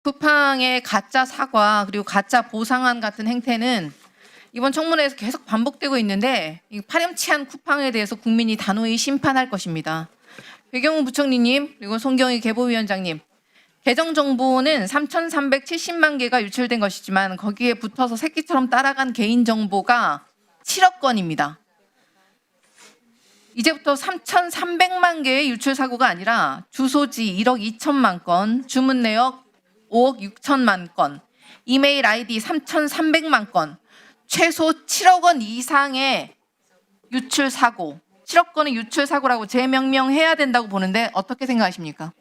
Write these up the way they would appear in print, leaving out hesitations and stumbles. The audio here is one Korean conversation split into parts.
쿠팡의 가짜 사과 그리고 가짜 보상안 같은 행태는 이번 청문회에서 계속 반복되고 있는데 이 파렴치한 쿠팡에 대해서 국민이 단호히 심판할 것입니다. 배경훈 부총리님 그리고 송경희 개보위원장님, 계정 정보는 3,370만 개가 유출된 것이지만 거기에 붙어서 새끼처럼 따라간 개인 정보가 7억 건입니다. 이제부터 3,300만 개의 유출 사고가 아니라 주소지 1억 2천만 건, 주문 내역 5억 6천만 건, 이메일 아이디 3,300만 건, 최소 7억 원 이상의 유출 사고, 7억 건의 유출 사고라고 재명명해야 된다고 보는데 어떻게 생각하십니까?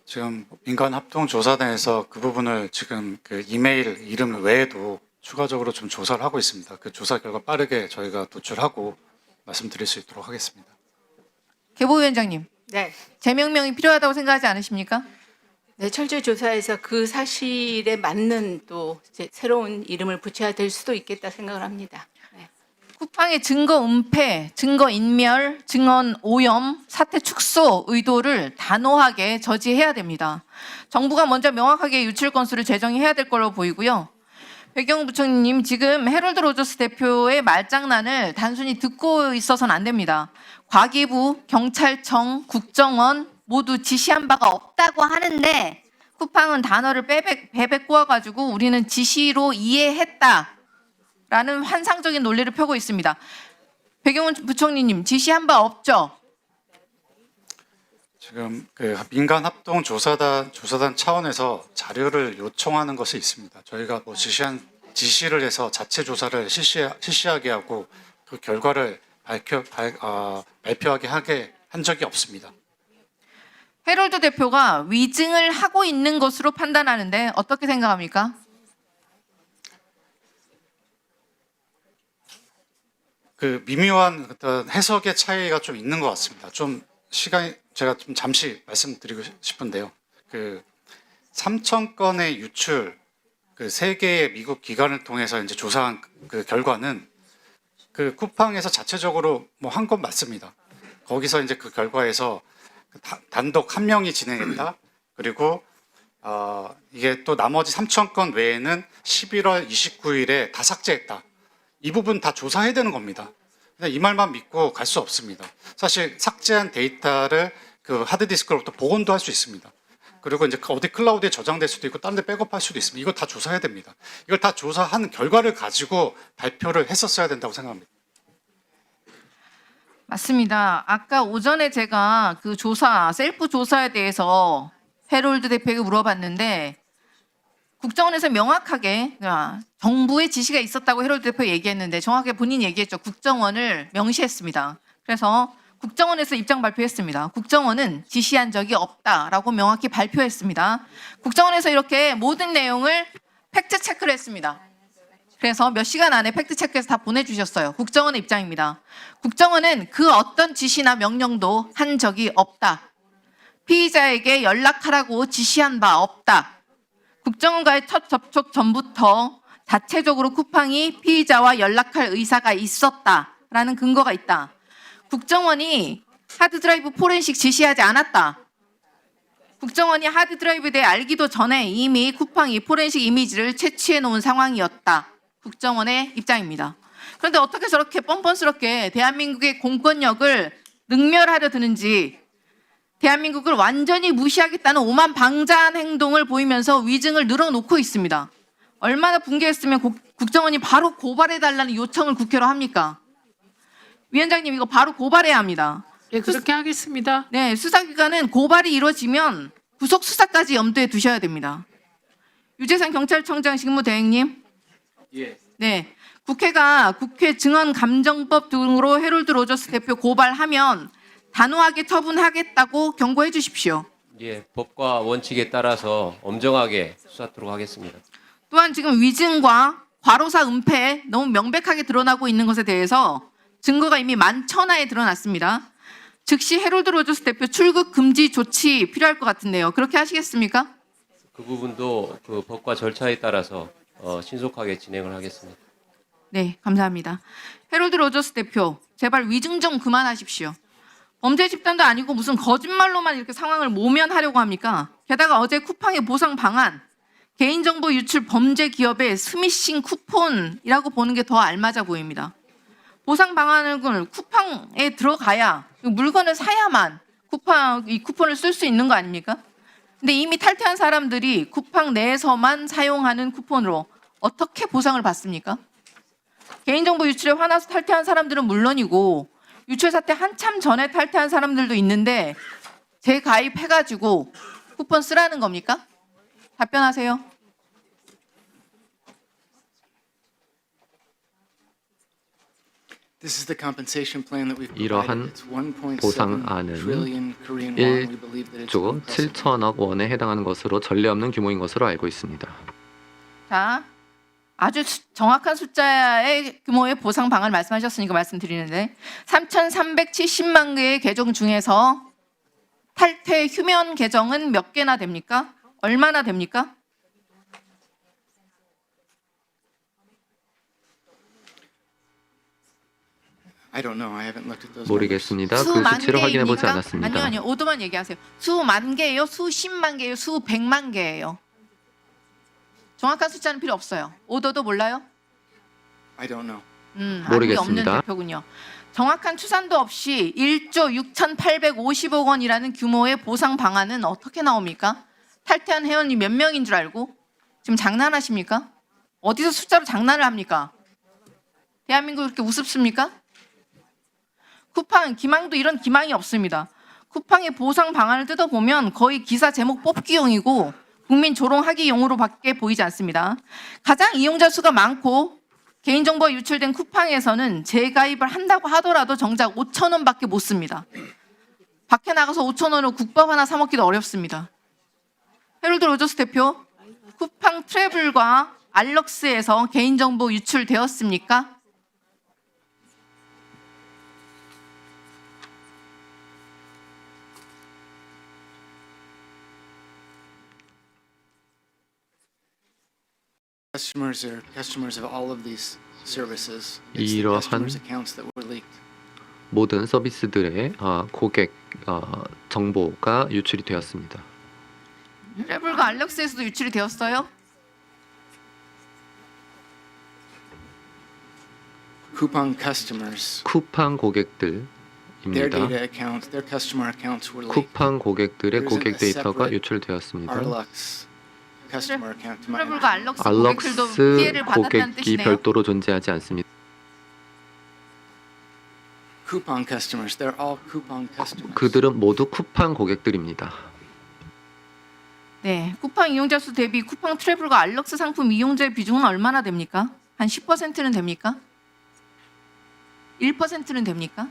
지금 민간합동조사단에서 그 부분을 지금 그 이메일 이름 외에도 추가적으로 좀 조사를 하고 있습니다. 그 조사 결과 빠르게 저희가 도출하고 말씀드릴 수 있도록 하겠습니다. 개보위원장님, 네. 재명명이 필요하다고 생각하지 않으십니까? 네, 철저히 조사해서 그 사실에 맞는 또 이제 새로운 이름을 붙여야 될 수도 있겠다 생각을 합니다. 네. 쿠팡의 증거 은폐, 증거 인멸, 증언 오염, 사태 축소 의도를 단호하게 저지해야 됩니다. 정부가 먼저 명확하게 유출 건수를 제정해야 될 걸로 보이고요. 배경훈 부총리님, 지금 해롤드 로저스 대표의 말장난을 단순히 듣고 있어서는 안 됩니다. 과기부, 경찰청, 국정원 모두 지시한 바가 없다고 하는데 쿠팡은 단어를 베베 꼬아가지고 우리는 지시로 이해했다라는 환상적인 논리를 펴고 있습니다. 배경훈 부총리님, 지시한 바 없죠? 지금 그 민간합동조사단 차원에서 자료를 요청하는 것이 있습니다. 저희가 뭐 지시를 해서 자체 조사를 실시하게 하고 그 결과를 발표하게 하게 한 적이 없습니다. 해롤드 대표가 위증을 하고 있는 것으로 판단하는데 어떻게 생각합니까? 그 미묘한 어떤 해석의 차이가 좀 있는 것 같습니다. 좀 시간이 제가 좀 잠시 말씀드리고 싶은데요. 그 3천 건의 유출, 그 3개의 미국 기관을 통해서 이제 조사한 그 결과는 그 쿠팡에서 자체적으로 뭐 한 건 맞습니다. 거기서 이제 그 결과에서 단독 한 명이 진행했다. 그리고 이게 또 나머지 3천 건 외에는 11월 29일에 다 삭제했다. 이 부분 다 조사해야 되는 겁니다. 그냥 이 말만 믿고 갈 수 없습니다. 사실 삭제한 데이터를 그 하드디스크로부터 복원도 할 수 있습니다. 그리고 이제 어디 클라우드에 저장될 수도 있고 다른 데 백업할 수도 있습니다. 이거 다 조사해야 됩니다. 이걸 다 조사한 결과를 가지고 발표를 했었어야 된다고 생각합니다. 맞습니다. 아까 오전에 제가 그 조사, 셀프 조사에 대해서 해롤드 대표에게 물어봤는데 국정원에서 명확하게 정부의 지시가 있었다고 해롤드 대표 얘기했는데 정확하게 본인이 얘기했죠. 국정원을 명시했습니다. 그래서 국정원에서 입장 발표했습니다. 국정원은 지시한 적이 없다라고 명확히 발표했습니다. 국정원에서 이렇게 모든 내용을 팩트 체크를 했습니다. 그래서 몇 시간 안에 팩트 체크해서 다 보내주셨어요. 국정원의 입장입니다. 국정원은 그 어떤 지시나 명령도 한 적이 없다. 피의자에게 연락하라고 지시한 바 없다. 국정원과의 첫 접촉 전부터 자체적으로 쿠팡이 피의자와 연락할 의사가 있었다라는 근거가 있다. 국정원이 하드드라이브 포렌식 지시하지 않았다. 국정원이 하드드라이브에 대해 알기도 전에 이미 쿠팡이 포렌식 이미지를 채취해 놓은 상황이었다. 국정원의 입장입니다. 그런데 어떻게 저렇게 뻔뻔스럽게 대한민국의 공권력을 능멸하려 드는지, 대한민국을 완전히 무시하겠다는 오만방자한 행동을 보이면서 위증을 늘어놓고 있습니다. 얼마나 붕괴했으면 국정원이 바로 고발해달라는 요청을 국회로 합니까? 위원장님, 이거 바로 고발해야 합니다. 예, 그렇게 하겠습니다. 네, 수사기관은 고발이 이루어지면 구속 수사까지 염두에 두셔야 됩니다. 유재상 경찰청장 직무대행님. 예. 네, 국회가 국회 증언감정법 등으로 해롤드 로저스 대표 고발하면 단호하게 처분하겠다고 경고해 주십시오. 예, 법과 원칙에 따라서 엄정하게 수사하도록 하겠습니다. 또한 지금 위증과 과로사 은폐 너무 명백하게 드러나고 있는 것에 대해서 증거가 이미 만천하에 드러났습니다. 즉시 해롤드 로저스 대표 출국 금지 조치 필요할 것 같은데요. 그렇게 하시겠습니까? 그 부분도 그 법과 절차에 따라서 신속하게 진행을 하겠습니다. 네, 감사합니다. 해롤드 로저스 대표, 제발 위증 좀 그만하십시오. 범죄 집단도 아니고 무슨 거짓말로만 이렇게 상황을 모면하려고 합니까? 게다가 어제 쿠팡의 보상 방안, 개인정보 유출 범죄 기업의 스미싱 쿠폰이라고 보는 게 더 알맞아 보입니다. 보상 방안을 쿠팡에 들어가야 물건을 사야만 이 쿠폰을 쓸 수 있는 거 아닙니까? 근데 이미 탈퇴한 사람들이 쿠팡 내에서만 사용하는 쿠폰으로 어떻게 보상을 받습니까? 개인정보 유출에 화나서 탈퇴한 사람들은 물론이고 유출 사태 한참 전에 탈퇴한 사람들도 있는데 재가입해가지고 쿠폰 쓰라는 겁니까? 답변하세요. This is the compensation plan that we've 이러한 provided. It's 1.7 보상안은 trillion Korean won. We believe that it's 1조 impressive. 7천억 원에 해당하는 것으로 전례 없는 규모인 것으로 알고 있습니다. 자, 아주 정확한 숫자의 규모의 보상 방안을 말씀하셨으니까 말씀드리는데 3,370만 개의 계정 중에서 탈퇴 휴면 계정은 몇 개나 됩니까? 얼마나 됩니까? I don't know. I haven't looked at those numbers. 모르겠습니다. 그 수만 수치를 확인해 보지 개입니까? 않았습니다. 아니요. 오도만 얘기하세요. 수만 개예요? 수십만 개예요? 수백만 개예요? 정확한 숫자는 필요 없어요. 오도도 몰라요? I don't know. 아는 게 모르겠습니다. 없는 대표군요. 정확한 추산도 없이 1조 6,850억 원이라는 규모의 보상 방안은 어떻게 나옵니까? 탈퇴한 회원이 몇 명인 줄 알고? 지금 장난하십니까? 어디서 숫자로 장난을 합니까? 대한민국 그렇게 우습습니까? 쿠팡, 기망도 이런 기망이 없습니다. 쿠팡의 보상 방안을 뜯어보면 거의 기사 제목 뽑기용이고 국민 조롱하기용으로밖에 보이지 않습니다. 가장 이용자 수가 많고 개인정보가 유출된 쿠팡에서는 재가입을 한다고 하더라도 정작 5천 원밖에 못 씁니다. 밖에 나가서 5천 원으로 국밥 하나 사 먹기도 어렵습니다. 헤럴드 로저스 대표, 쿠팡 트래블과 알럭스에서 개인정보 유출되었습니까? Customers are customers of all of these services. It's the 이러한 customers' accounts that were leaked. 모든 서비스들의 고객 정보가 유출이 되었습니다. 트래블과 알럭스에서도 유출이 되었어요? Coupon customers, 쿠팡 their 고객들입니다. data accounts, their customer accounts were leaked. 쿠팡 고객들의 There 고객 isn't a 데이터가 separate 유출되었습니다. Arlux customer account to my 트래블과 knowledge. 알럭스 고객들도 알럭스 피해를 받았다는 고객이 뜻이네요. 별도로 존재하지 않습니다. Coupon customers, they're all coupon customers. 그들은 모두 쿠팡 고객들입니다. 네, 쿠팡 이용자 수 대비 쿠팡 트래블과 알럭스 상품 이용자의 비중은 얼마나 됩니까? 한 10%는 됩니까? 1%는 됩니까?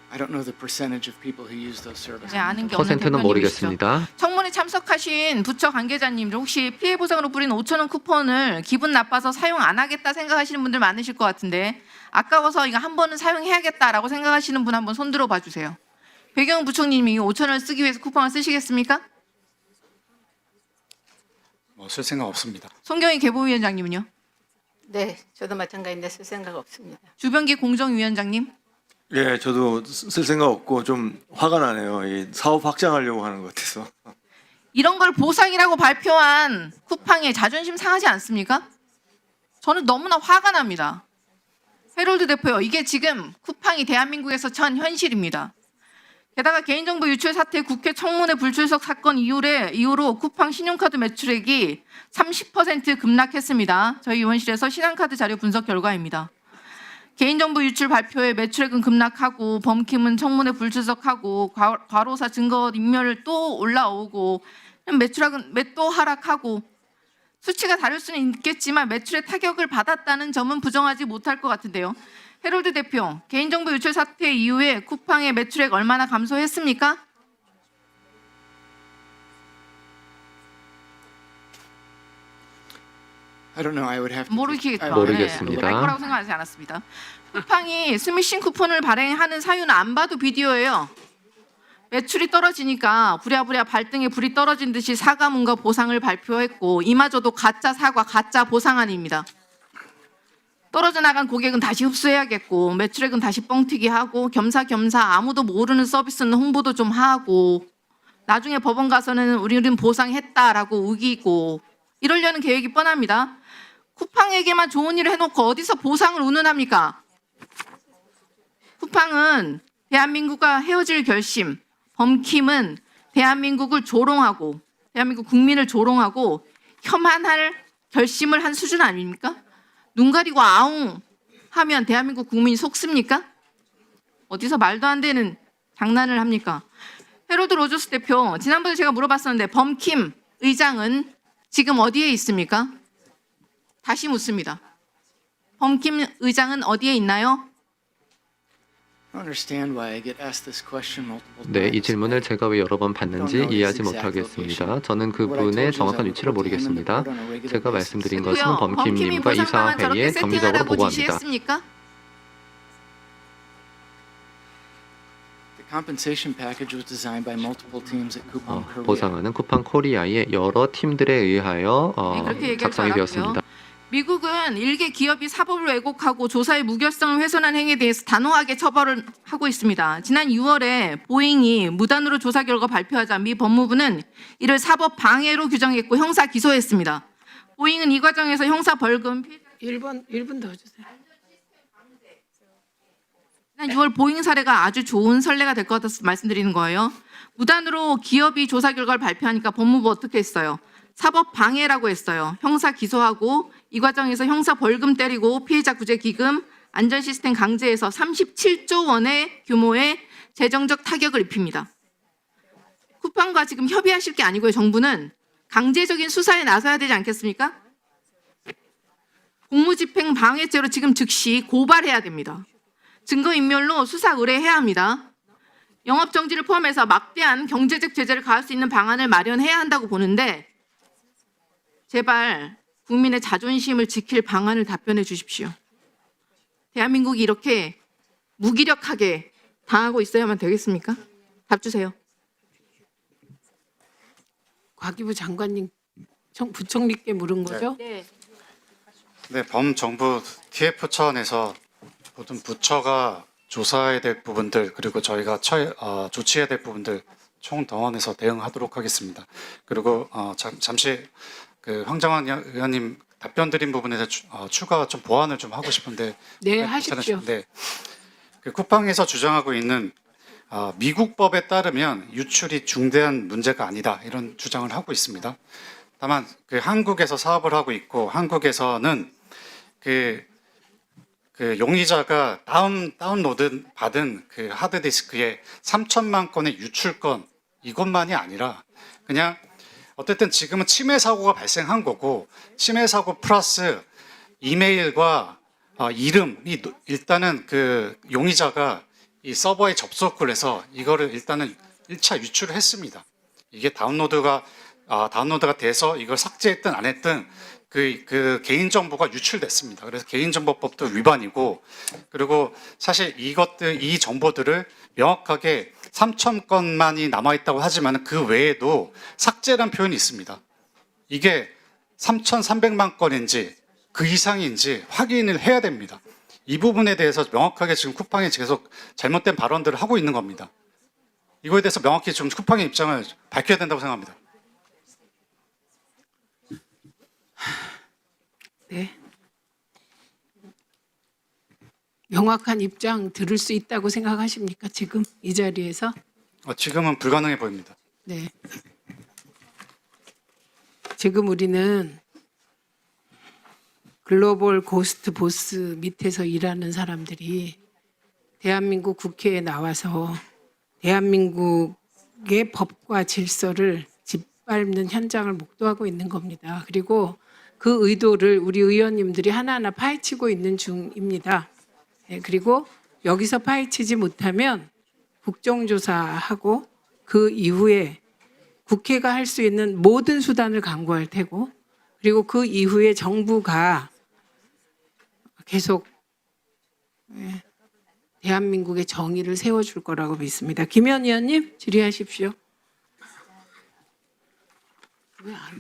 I don't know the percentage of people who use those services. 네, 아는 게 없는 퍼센트는 대표님이시죠. 모르겠습니다. 청문회 참석하신 부처 관계자님들 혹시 피해 보상으로 뿌린 5천 원 쿠폰을 기분 나빠서 사용 안 하겠다 생각하시는 분들 많으실 것 같은데 아까워서 이거 한 번은 사용해야겠다라고 생각하시는 분 한번 손 들어 봐주세요. 배경 부총님이 5천 원을 쓰기 위해서 쿠폰을 쓰시겠습니까? 쓸 생각 없습니다. 송경희 개보위원장님은요? 네, 저도 마찬가지인데 쓸 생각 없습니다. 주변기 공정위원장님? 예, 저도 쓸 생각 없고 좀 화가 나네요. 이 사업 확장하려고 하는 것 같아서. 이런 걸 보상이라고 발표한 쿠팡의 자존심 상하지 않습니까? 저는 너무나 화가 납니다. 헤럴드 대표요, 이게 지금 쿠팡이 대한민국에서 처한 현실입니다. 게다가 개인정보 유출 사태 국회 청문회 불출석 사건 이후로 쿠팡 신용카드 매출액이 30% 급락했습니다. 저희 의원실에서 신한카드 자료 분석 결과입니다. 개인정보 유출 발표에 매출액은 급락하고 범킴은 청문회 불출석하고 과로사 증거 인멸 또 올라오고 매출액은 또 하락하고 수치가 다를 수는 있겠지만 매출에 타격을 받았다는 점은 부정하지 못할 것 같은데요. 헤럴드 대표, 개인정보 유출 사태 이후에 쿠팡의 매출액 얼마나 감소했습니까? I don't know. I would have to. 모르겠다. 모르겠습니다. 알 거라고 생각하지 않았습니다. 쿠팡이 스미싱 쿠폰을 발행하는 사유는 안 봐도 비디오예요. 매출이 떨어지니까 부랴부랴 발등에 불이 떨어진 듯이 사과문과 보상을 발표했고 이마저도 가짜 사과, 가짜 보상안입니다. 떨어져 나간 고객은 다시 흡수해야겠고 매출액은 다시 뻥튀기 하고 겸사겸사 아무도 모르는 서비스는 홍보도 좀 하고 나중에 법원 가서는 우리는 보상했다라고 우기고 이러려는 계획이 뻔합니다. 쿠팡에게만 좋은 일을 해놓고 어디서 보상을 운운합니까? 쿠팡은 대한민국과 헤어질 결심, 범킴은 대한민국을 조롱하고 대한민국 국민을 조롱하고 혐한할 결심을 한 수준 아닙니까? 눈 가리고 아웅 하면 대한민국 국민이 속습니까? 어디서 말도 안 되는 장난을 합니까? 헤로드 로저스 대표, 지난번에 제가 물어봤었는데 범킴 의장은 지금 어디에 있습니까? 다시 묻습니다. 범킴 의장은 어디에 있나요? I don't understand why I get asked this question multiple 네, 이 times. 질문을 제가 왜 여러 번 받는지 이해하지 못하겠습니다. 저는 그분의 정확한 위치를 모르겠습니다. 제가 말씀드린 것은 그리고요, 범킴님과 보상방안 이사회에 저렇게 정기적으로 세팅하라고 보고합니다. 지시했습니까? The compensation package was designed by multiple teams at Coupang Korea. 보상안은 쿠팡 코리아의 여러 팀들에 의하여 네, 그렇게 얘기할 줄 작성이 알았고요. 되었습니다. 미국은 일개 기업이 사법을 왜곡하고 조사의 무결성을 훼손한 행위에 대해서 단호하게 처벌을 하고 있습니다. 지난 6월에 보잉이 무단으로 조사 결과 발표하자 미 법무부는 이를 사법 방해로 규정했고 형사 기소했습니다. 보잉은 이 과정에서 형사 벌금 1분 더 주세요. 지난 6월 보잉 사례가 아주 좋은 선례가 될 것 같아서 말씀드리는 거예요. 무단으로 기업이 조사 결과를 발표하니까 법무부 어떻게 했어요? 사법 방해라고 했어요. 형사 기소하고 이 과정에서 형사 벌금 때리고 피해자 구제 기금, 안전 시스템 강제해서 37조 원의 규모의 재정적 타격을 입힙니다. 쿠팡과 지금 협의하실 게 아니고요. 정부는 강제적인 수사에 나서야 되지 않겠습니까? 공무집행 방해죄로 지금 즉시 고발해야 됩니다. 증거인멸로 수사 의뢰해야 합니다. 영업정지를 포함해서 막대한 경제적 제재를 가할 수 있는 방안을 마련해야 한다고 보는데 제발 국민의 자존심을 지킬 방안을 답변해 주십시오. 대한민국이 이렇게 무기력하게 당하고 있어야만 되겠습니까? 답 주세요. 과기부 장관님 부총리께 물은 거죠? 네. 네, 범정부 TF 차원에서 모든 부처가 조사해야 될 부분들 그리고 저희가 조치해야 될 부분들 총동원해서 대응하도록 하겠습니다. 그리고 잠시 그 황정환 의원님 답변 드린 부분에 대해서 추가 좀 보완을 좀 하고 싶은데 네, 하십시오. 괜찮으신데 그 쿠팡에서 주장하고 있는 미국 법에 따르면 유출이 중대한 문제가 아니다 이런 주장을 하고 있습니다. 다만 그 한국에서 사업을 하고 있고 한국에서는 그 용의자가 다운로드 받은 그 하드디스크에 3천만 건의 유출건 이것만이 아니라 그냥 어쨌든 지금은 침해 사고가 발생한 거고 침해 사고 플러스 이메일과 이름이 일단은 그 용의자가 이 서버에 접속을 해서 이거를 일단은 1차 유출을 했습니다. 이게 다운로드가 돼서 이걸 삭제했든 안 했든 그 개인정보가 유출됐습니다. 그래서 개인정보법도 위반이고 그리고 사실 이 정보들을 명확하게 3천 건만이 남아있다고 하지만 그 외에도 삭제란 표현이 있습니다. 이게 3,300만 건인지 그 이상인지 확인을 해야 됩니다. 이 부분에 대해서 명확하게 지금 쿠팡이 계속 잘못된 발언들을 하고 있는 겁니다. 이거에 대해서 명확히 좀 쿠팡의 입장을 밝혀야 된다고 생각합니다. 네. 명확한 입장 들을 수 있다고 생각하십니까? 지금 이 자리에서? 지금은 불가능해 보입니다. 네. 지금 우리는 글로벌 고스트 보스 밑에서 일하는 사람들이 대한민국 국회에 나와서 대한민국의 법과 질서를 짓밟는 현장을 목도하고 있는 겁니다. 그리고 그 의도를 우리 의원님들이 하나하나 파헤치고 있는 중입니다. 네, 그리고 여기서 파헤치지 못하면 국정조사하고 그 이후에 국회가 할 수 있는 모든 수단을 강구할 테고 그리고 그 이후에 정부가 계속 대한민국의 정의를 세워줄 거라고 믿습니다. 김현 의원님 질의하십시오. 왜 안 와?